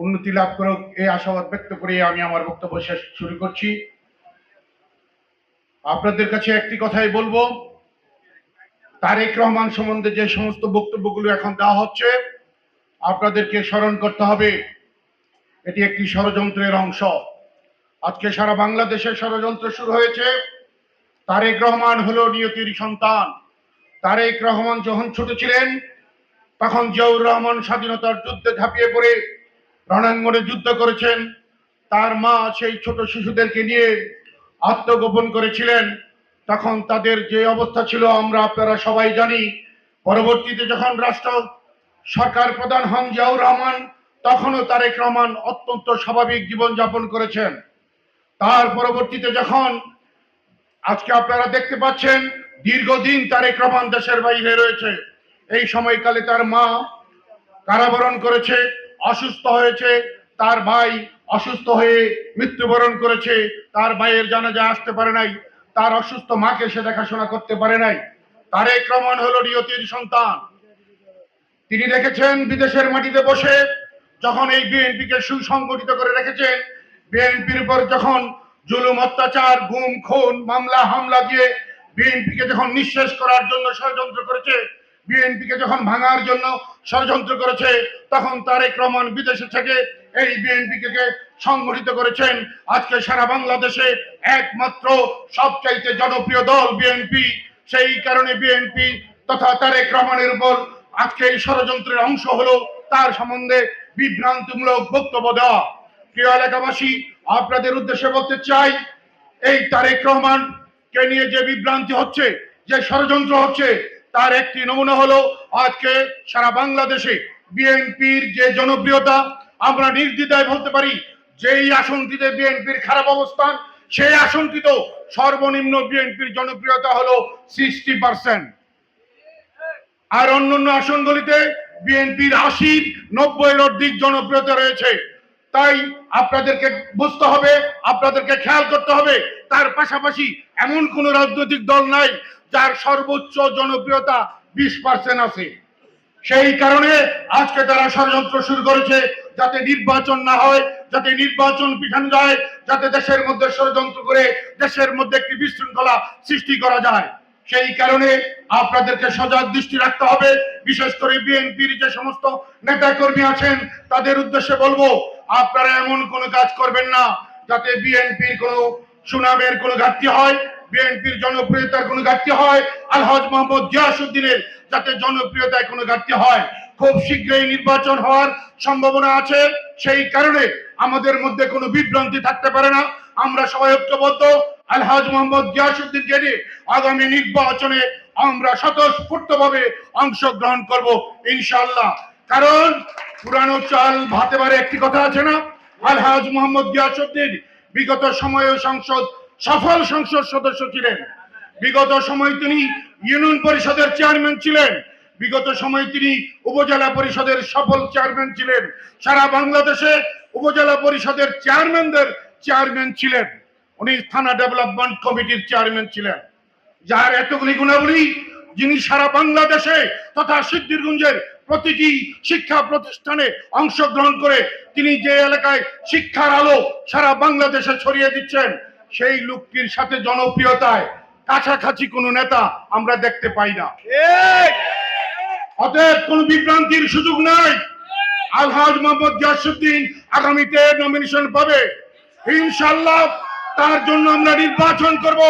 উন্নতি লাভ করুক এই আশাবাদ ব্যক্ত করে আমি আমার বক্তব্য শেষ শুরু করছি। আপনাদের কাছে একটি কথাই বলবো, তারেক রহমান সম্বন্ধে যে সমস্ত বক্তব্যগুলো এখন দেওয়া হচ্ছে আপনাদেরকে স্মরণ করতে হবে এটি একটি ষড়যন্ত্রের অংশ। আজকে সারা বাংলাদেশে ষড়যন্ত্র শুরু হয়েছে। তারেক রহমান হলো নিয়তির সন্তান। তারেক রহমান যখন ছোট ছিলেন তখন জিয়াউর রহমান স্বাধীনতার যুদ্ধে ঝাঁপিয়ে পড়ে রণাঙ্গনে যুদ্ধ করেছেন। তার মা সেই ছোট শিশুদেরকে নিয়ে আত্মগোপন করেছিলেন। তখন তাদের যে অবস্থা ছিল আমরা আপনারা সবাই জানি। পরবর্তীতে যখন রাষ্ট্র সরকার প্রধান হন জিয়াউর রহমান, তখনও তারেক রহমান অত্যন্ত স্বাভাবিক জীবন যাপন করেছেন। তার পরবর্তীতে যখন আজকে আপনারা দেখতে পাচ্ছেন দীর্ঘদিন তারেক রহমান দেশের বাইরে রয়েছে, এই সময়কালে তার মা কারাবরণ করেছে, অসুস্থ হয়েছে, তার ভাই অসুস্থ হয়ে মৃত্যুবরণ করেছে, তার ভাইয়ের জানাজা আসতে পারে নাই, তার অসুস্থ মাকে সে দেখাশোনা করতে পারে নাই। তারেক রহমান হলো নিয়তির সন্তান। তিনি দেখেছেন বিদেশের মাটিতে বসে যখন এই বিএনপিকে সুসংগঠিত করে রেখেছেন, বিএনপির উপর যখন জুলুম অত্যাচার গুম খুন মামলা হামলা দিয়ে বিএনপিকে যখন নিঃশেষ করার জন্য ষড়যন্ত্র করেছে, বিএনপিকে যখন ভাঙার জন্য ষড়যন্ত্র করেছে, তখন তারেক রহমান বিদেশে থেকে এই বিএনপিকে সংগঠিত করেছেন। আজকে সারা বাংলাদেশে একমাত্র সবচাইতে জনপ্রিয় দল বিএনপি। সেই কারণে বিএনপি তথা তারেক রহমানের উপর আজকে এই ষড়যন্ত্রের অংশ হলো তার সম্বন্ধে বিভ্রান্তিমূলক বক্তব্য দেওয়া। প্রিয় এলাকাবাসী, আপনাদের উদ্দেশ্যে বলতে চাই, এই তারেক রহমান কে নিয়ে যে বিভ্রান্তি হচ্ছে, যে ষড়যন্ত্র হচ্ছে, তার একটি নমুনা হলো আজকে সারা বাংলাদেশে বিএনপির যে জনপ্রিয়তা। আমরা নির্দ্বিধায় বলতে পারি যেই আসনটিতে বিএনপির খারাপ অবস্থান, সেই আসনটিতেও সর্বনিম্ন বিএনপির জনপ্রিয়তা হলো 60%। আর অন্যান্য আসনগুলিতে বিএনপির 80-90-এর অধিক জনপ্রিয়তা রয়েছে। তাই আপনাদেরকে বুঝতে হবে, আপনাদেরকে খেয়াল করতে হবে, তার পাশাপাশি এমন কোন রাজনৈতিক দল নাই যার সর্বোচ্চ জনপ্রিয়তা 20% আছে। সেই কারণে আজকে তারা ষড়যন্ত্র শুরু করেছে যাতে নির্বাচন না হয়, যাতে নির্বাচন পিছানো যায়, যাতে দেশের মধ্যে ষড়যন্ত্র করে দেশের মধ্যে একটি বিশৃঙ্খলা সৃষ্টি করা যায়। সেই কারণে আপনাদেরকে সজাগ দৃষ্টি রাখতে হবে। বিশেষ করে বিএনপির যে সমস্ত নেতা কর্মী আছেন তাদের উদ্দেশ্যে বলবো, আপনারা এমন কোনো কাজ করবেন না যাতে বিএনপির কোনো সুনামের কোনো ঘাটতি হয়, বিএনপির জনপ্রিয়তার কোনো ঘাটতি হয়, আলহাজ মোহাম্মদ গিয়াসউদ্দিনের যাতে জনপ্রিয়তায় কোনো ঘাটতি হয়। খুব শীঘ্রই নির্বাচন হওয়ার সম্ভাবনা আছে। সেই কারণে আমাদের মধ্যে কোনো বিভ্রান্তি থাকতে পারে না। আমরা সবাই ঐক্যবদ্ধ। আলহাজ মোহাম্মদ গিয়াসউদ্দিনকে নিয়ে আগামী নির্বাচনে আমরা স্বতঃস্ফূর্তভাবে অংশগ্রহণ করব ইনশাআল্লাহ। কারণ পুরানো চাল ভাতে বারে একটি কথা আছে না, আলহাজ মোহাম্মদ গিয়াসউদ্দিন বিগত সময়ে সফল সংসদ সদস্য ছিলেন। বিগত সময় তিনি ইউনিয়ন পরিষদের চেয়ারম্যান ছিলেন। বিগত সময় তিনি উপজেলা পরিষদের সফল চেয়ারম্যান ছিলেন। সারা বাংলাদেশে উপজেলা পরিষদের চেয়ারম্যানদের চেয়ারম্যান ছিলেন। উনি থানা ডেভেলপমেন্ট কমিটির চেয়ারম্যান ছিলেন। যার এতগুলি গুণাবলী, যিনি সারা বাংলাদেশে তথা সিদ্ধিরগঞ্জের প্রতিটি শিক্ষা প্রতিষ্ঠানে অংশগ্রহণ করে তিনি যে এলাকায় শিক্ষার আলো সারা বাংলাদেশে ছড়িয়ে দিচ্ছেন, সেই লোকটির সাথে জনপ্রিয়তায় কাছাকাছি কোন নেতা আমরা দেখতে পাই না। অতএব কোন বিভ্রান্তির সুযোগ নাই। আলহাজ মোহাম্মদ গিয়াসউদ্দিন আগামীতে নমিনেশন পাবে ইনশাআল্লাহ। তার জন্য আমরা নির্বাচন করব।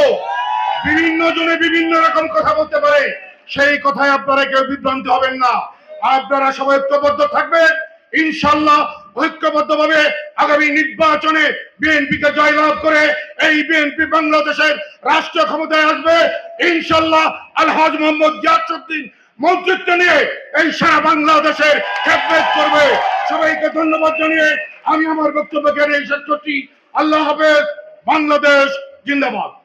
বিভিন্ন জনে বিভিন্ন রকম কথা বলতে পারে, সেই কথায় আপনারা কেউ বিভ্রান্ত হবেন না। আপনারা সবাই ঐক্যবদ্ধ থাকবেন ইনশাআল্লাহ। ঐক্যবদ্ধভাবে আগামী নির্বাচনে বিএনপিকে জয়লাভ করে এই বিএনপি বাংলাদেশের রাষ্ট্র ক্ষমতায় আসবে ইনশাআল্লাহ। আলহাজ মোহাম্মদ গিয়াসউদ্দিন মন্ত্রিত্ব নিয়ে এই সারা বাংলাদেশের খেদমত করবে। সবাইকে ধন্যবাদ জানিয়ে আমি আমার বক্তব্য শেষ করছি। আল্লাহ হাফেজ। বাংলাদেশ জিন্দাবাদ।